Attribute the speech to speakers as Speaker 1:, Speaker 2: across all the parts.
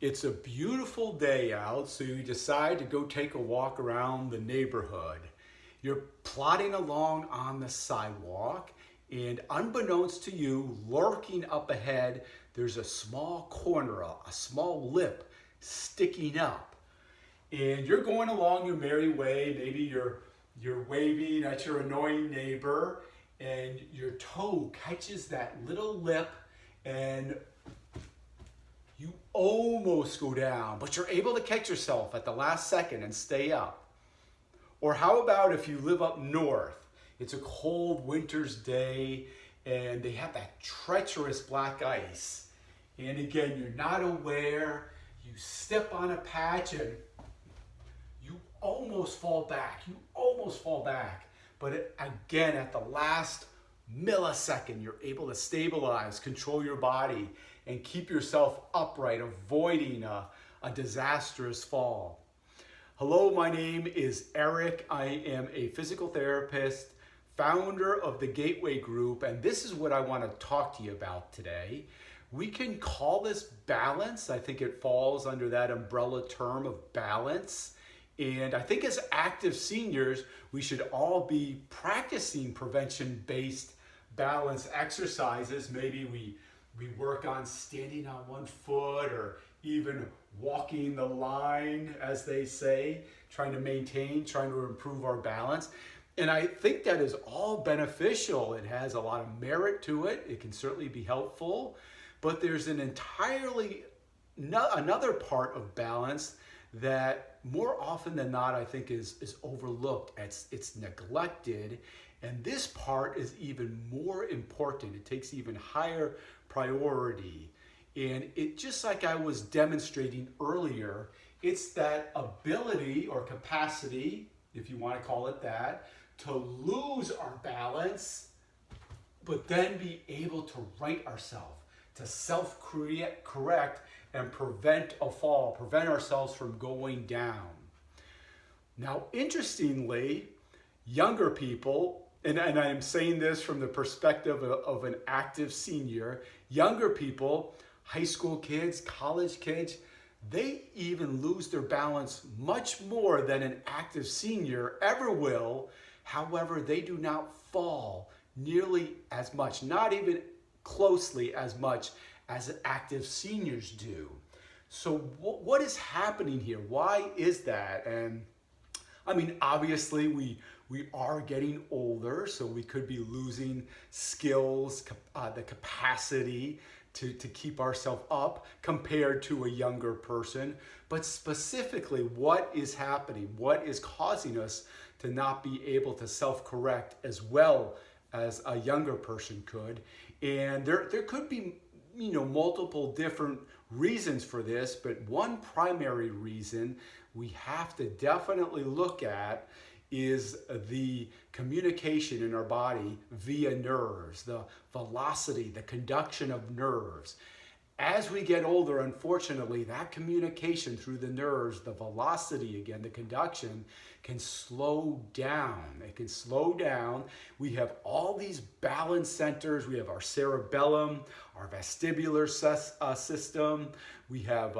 Speaker 1: It's a beautiful day out, so you decide to go take a walk around the neighborhood. You're plodding along on the sidewalk, and unbeknownst to you, lurking up ahead, there's a small corner, a small lip sticking up. And you're going along your merry way. Maybe you're waving at your annoying neighbor, and your toe catches that little lip, and you almost go down, but you're able to catch yourself at the last second and stay up. Or how about if you live up north? It's a cold winter's day and they have that treacherous black ice. And again, you're not aware, you step on a patch and you almost fall back. But again, at the last millisecond, you're able to stabilize, control your body, and keep yourself upright, avoiding a disastrous fall. Hello, my name is Eric. I am a physical therapist, founder of the Gateway Group, and this is what I want to talk to you about today. We can call this balance. I think it falls under that umbrella term of balance. And I think as active seniors, we should all be practicing prevention-based balance exercises. Maybe we work on standing on one foot or even walking the line, as they say, trying to improve our balance. And I think that is all beneficial. It has a lot of merit to it. It can certainly be helpful. But there's an another part of balance that more often than not, I think is overlooked. It's neglected. And this part is even more important. It takes even higher priority. And it, just like I was demonstrating earlier, it's that ability or capacity, if you want to call it that, to lose our balance, but then be able to right ourselves, to self-correct and prevent a fall, prevent ourselves from going down. Now, interestingly, younger people, and I'm saying this from the perspective of an active senior, younger people, high school kids, college kids, they even lose their balance much more than an active senior ever will. However, they do not fall nearly as much, not even closely as much as active seniors do. So what is happening here? Why is that? And I mean, obviously we are getting older, so we could be losing skills, the capacity to keep ourselves up compared to a younger person. But specifically, what is happening? What is causing us to not be able to self-correct as well as a younger person could? And there could be multiple different reasons for this, but one primary reason we have to definitely look at is the communication in our body via nerves, the velocity, the conduction of nerves. As we get older, unfortunately, that communication through the nerves, the velocity again, the conduction, can slow down. It can slow down. We have all these balance centers. We have our cerebellum, our vestibular system. We have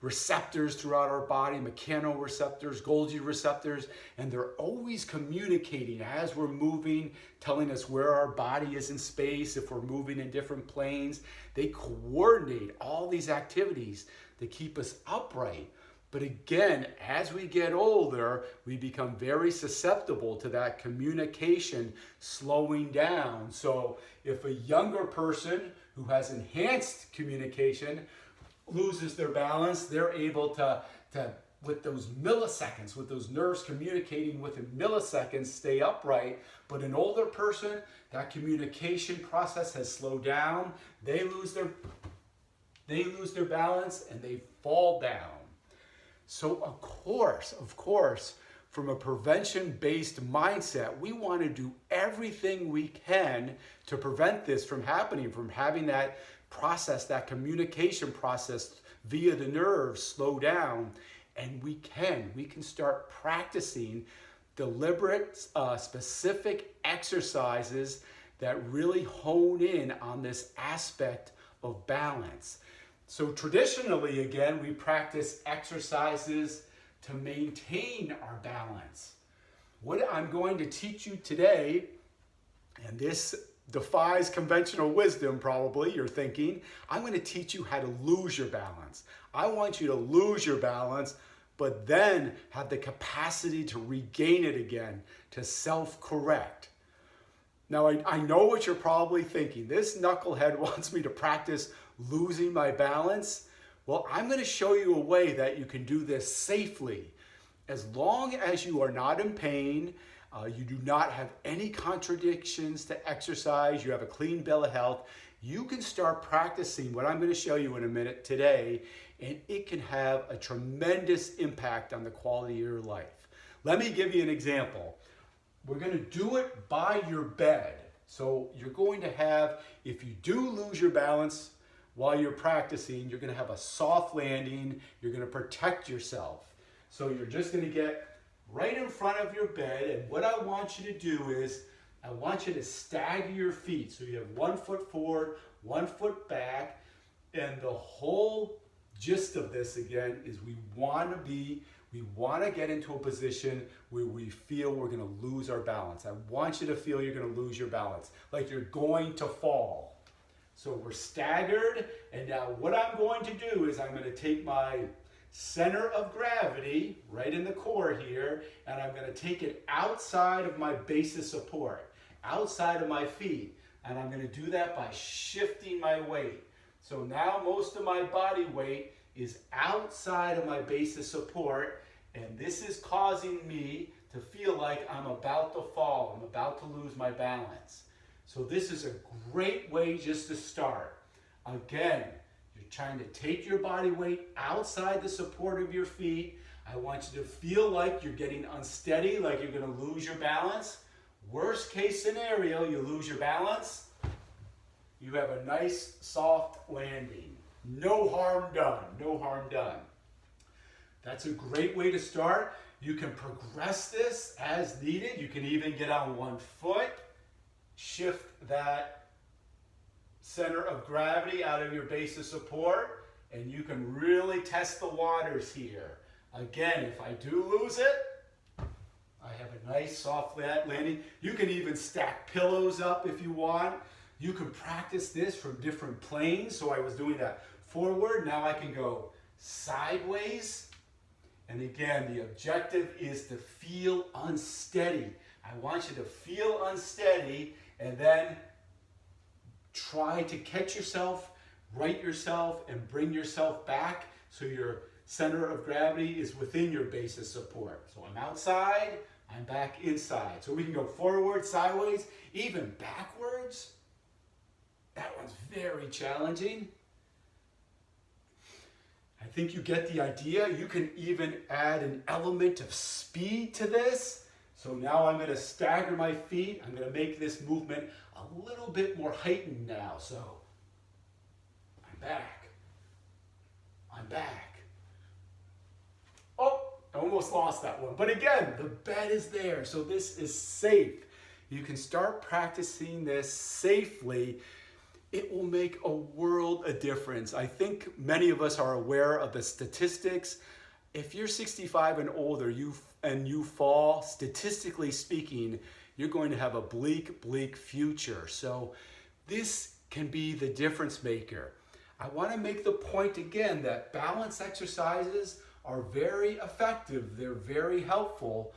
Speaker 1: receptors throughout our body, mechanoreceptors, Golgi receptors, and they're always communicating as we're moving, telling us where our body is in space, if we're moving in different planes. They coordinate all these activities to keep us upright. But again, as we get older, we become very susceptible to that communication slowing down. So if a younger person who has enhanced communication loses their balance, they're able to with those milliseconds, with those nerves communicating within milliseconds, stay upright. But an older person, that communication process has slowed down. They lose their balance and they fall down. So of course, from a prevention-based mindset, we want to do everything we can to prevent this from happening, from having that process, that communication process via the nerves slow down. And we can start practicing deliberate, specific exercises that really hone in on this aspect of balance. So traditionally, again, we practice exercises to maintain our balance. What I'm going to teach you today, and this defies conventional wisdom probably, you're thinking, I'm going to teach you how to lose your balance. I want you to lose your balance, but then have the capacity to regain it again, to self-correct. Now, I know what you're probably thinking. This knucklehead wants me to practice losing my balance. Well, I'm going to show you a way that you can do this safely. As long as you are not in pain, you do not have any contradictions to exercise, you have a clean bill of health, you can start practicing what I'm going to show you in a minute today, and it can have a tremendous impact on the quality of your life. Let me give you an example. We're going to do it by your bed. So you're going to have, if you do lose your balance while you're practicing, you're going to have a soft landing, you're going to protect yourself. So you're just going to get right in front of your bed, and what I want you to do is, I want you to stagger your feet. So you have 1 foot forward, 1 foot back, and the whole gist of this again is we want to get into a position where we feel we're going to lose our balance. I want you to feel you're going to lose your balance, like you're going to fall. So we're staggered, and now what I'm going to do is I'm going to take my center of gravity right in the core here, and I'm going to take it outside of my base of support, outside of my feet, and I'm going to do that by shifting my weight. So now most of my body weight is outside of my base of support, and this is causing me to feel like I'm about to fall, I'm about to lose my balance. So this is a great way just to start. Again, you're trying to take your body weight outside the support of your feet. I want you to feel like you're getting unsteady, like you're going to lose your balance. Worst case scenario, you lose your balance. You have a nice soft landing. No harm done, no harm done. That's a great way to start. You can progress this as needed. You can even get on 1 foot, shift that center of gravity out of your base of support, and you can really test the waters here. Again, if I do lose it, I have a nice soft landing. You can even stack pillows up if you want. You can practice this from different planes. So I was doing that forward, now I can go sideways. And again, the objective is to feel unsteady. I want you to feel unsteady and then try to catch yourself, right yourself, and bring yourself back so your center of gravity is within your base of support. So I'm outside, I'm back inside. So we can go forward, sideways, even backwards. That one's very challenging. I think you get the idea. You can even add an element of speed to this. So now I'm going to stagger my feet. I'm going to make this movement a little bit more heightened now. So I'm back. I'm back. Oh, I almost lost that one. But again, the bed is there. So this is safe. You can start practicing this safely. It will make a world of difference. I think many of us are aware of the statistics. If you're 65 and older, you fall, statistically speaking, you're going to have a bleak, bleak future. So this can be the difference maker. I want to make the point again that balance exercises are very effective. They're very helpful.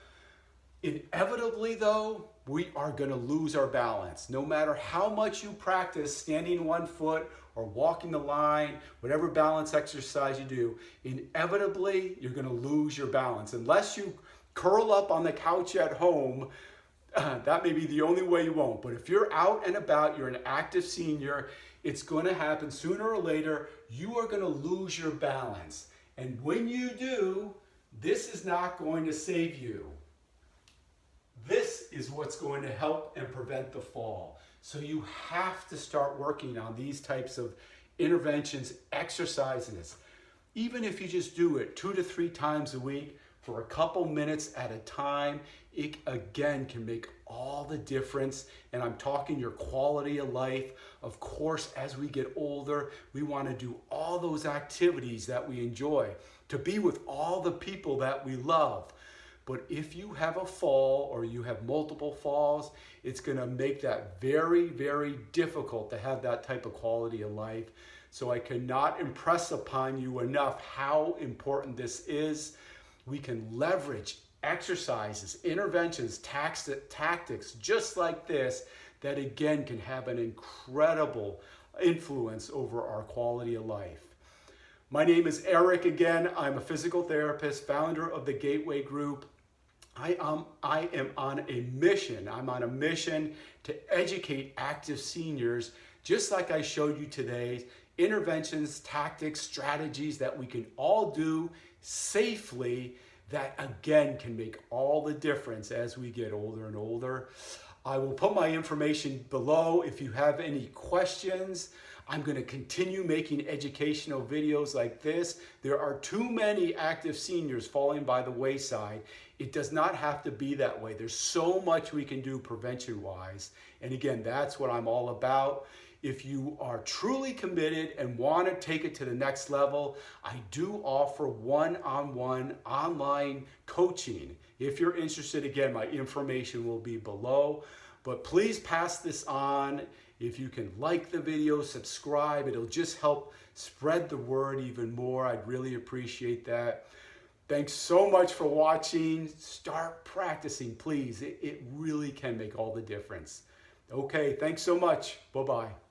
Speaker 1: Inevitably, though, we are going to lose our balance. No matter how much you practice standing 1 foot or walking the line, whatever balance exercise you do, inevitably you're going to lose your balance. Unless you curl up on the couch at home, that may be the only way you won't. But if you're out and about, you're an active senior, it's going to happen sooner or later. You are going to lose your balance. And when you do, this is not going to save you. This is what's going to help and prevent the fall. So you have to start working on these types of interventions, exercises. Even if you just do it 2 to 3 times a week, for a couple minutes at a time, it again can make all the difference. And I'm talking your quality of life. Of course, as we get older, we want to do all those activities that we enjoy, to be with all the people that we love. But if you have a fall or you have multiple falls, it's going to make that very, very difficult to have that type of quality of life. So I cannot impress upon you enough how important this is. We can leverage exercises, interventions, tactics just like this that again can have an incredible influence over our quality of life. My name is Eric again. I'm a physical therapist, founder of the Gateway Group. I am on a mission. I'm on a mission to educate active seniors, just like I showed you today, interventions, tactics, strategies that we can all do safely that again can make all the difference as we get older and older. I will put my information below if you have any questions. I'm going to continue making educational videos like this. There are too many active seniors falling by the wayside. It does not have to be that way. There's so much we can do prevention-wise. And again, that's what I'm all about. If you are truly committed and want to take it to the next level, I do offer one-on-one online coaching. If you're interested, again, my information will be below. But please pass this on. If you can like the video, subscribe, it'll just help spread the word even more. I'd really appreciate that. Thanks so much for watching. Start practicing, please. It really can make all the difference. Okay, thanks so much. Bye-bye.